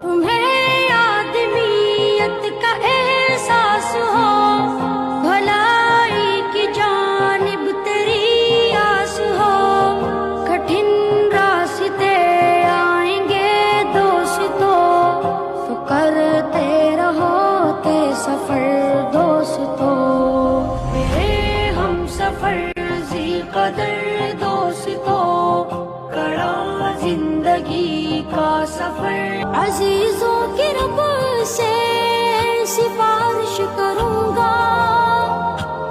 تمہیں آدمیت کا احساس ہو، بھلائی کی جانب تیری آس ہو، کٹھن راستے آئیں گے دوستو، تو کرتے رہو تے سفر دوستو، میرے ہم سفر ذی قدر دوستو، کڑا زندگی کا سفر، عزیزوں کی رب سے سفارش کروں گا،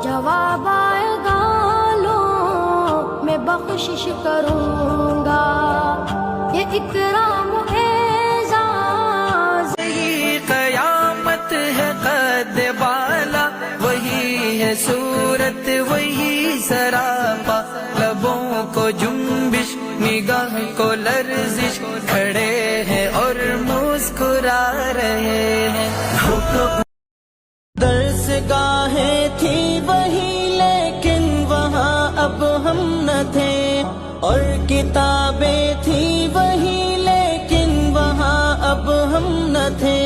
جواب آئے گا لو میں بخشش کروں گا، یہ اکرام اعزاز، یہی قیامت ہے قد بالا، وہی ہے صورت وہی سراپا، لبوں کو جنبش نگاہ کو لرزش، کھڑے ہیں اور مسکرا رہے ہیں، درس گاہیں تھی وہی لیکن وہاں اب ہم نہ تھے، اور کتابیں تھی وہی لیکن وہاں اب ہم نہ تھے،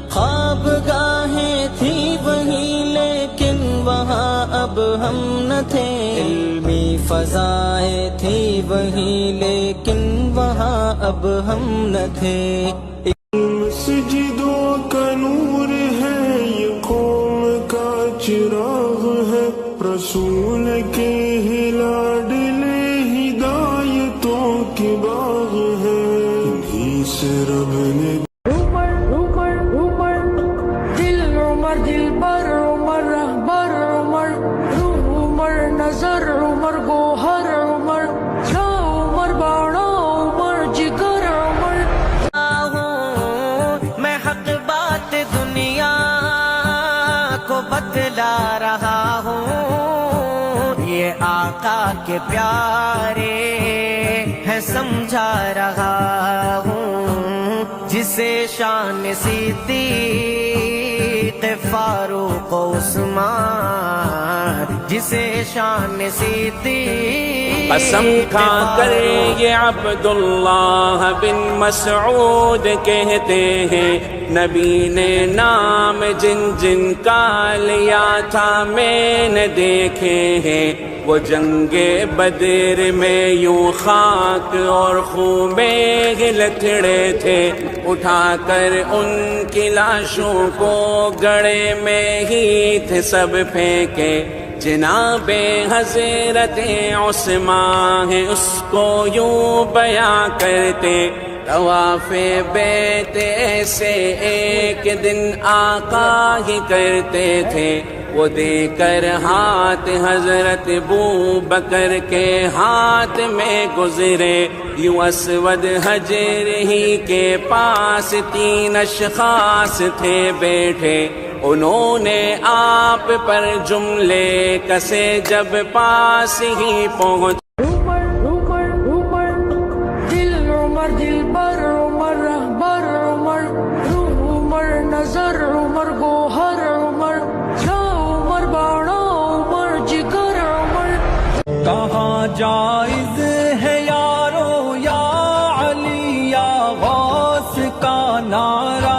خواب گاہیں تھی وہی لیکن وہاں اب ہم نہ تھے، علمی فضائیں تھی وہی لیکن وہاں اب ہم نہ تھے، مسجدوں کا نور ہے یہ قوم کا چراغ ہے، رسول کے لاڈلے ہدایتوں کے باغ ہے، انہی سے رب نے دل بر عمر رہبر عمر، روح عمر نظر عمر گوہر عمر، جا عمر باڑا عمر جگر عمر، میں حق بات دنیا کو بتلا رہا ہوں، یہ آقا کے پیارے ہے سمجھا رہا ہوں، جسے شان صدیق فاروق و عثمان، جسے شان صدیق، قسم کھا کر یہ عبداللہ بن مسعود کہتے ہیں، نبی نے نام جن جن کا لیا تھا میں نے دیکھے ہیں، وہ جنگ بدر میں یوں خاک اور خون میں لتڑے تھے، اٹھا کر ان کی لاشوں کو گڑھے میں ہی تھے سب پھینکے، جناب حضرت عثمان ہے اس کو یوں بیاں کرتے، طواف بیت ایسے ایک دن آقا ہی کرتے تھے، وہ دے کر ہاتھ حضرت ابوبکر کے ہاتھ میں گزرے، یوں اسود حجر ہی کے پاس 3 اشخاص تھے بیٹھے، انہوں نے آپ پر جملے کسے جب پاس ہی پہنچ، دل بر عمر رہبر عمر، روح عمر نظر عمر گوہر عمر، جا عمر باڑا عمر جگر عمر، کہاں جائز ہے یارو یا علی یا غوث کا نعرہ،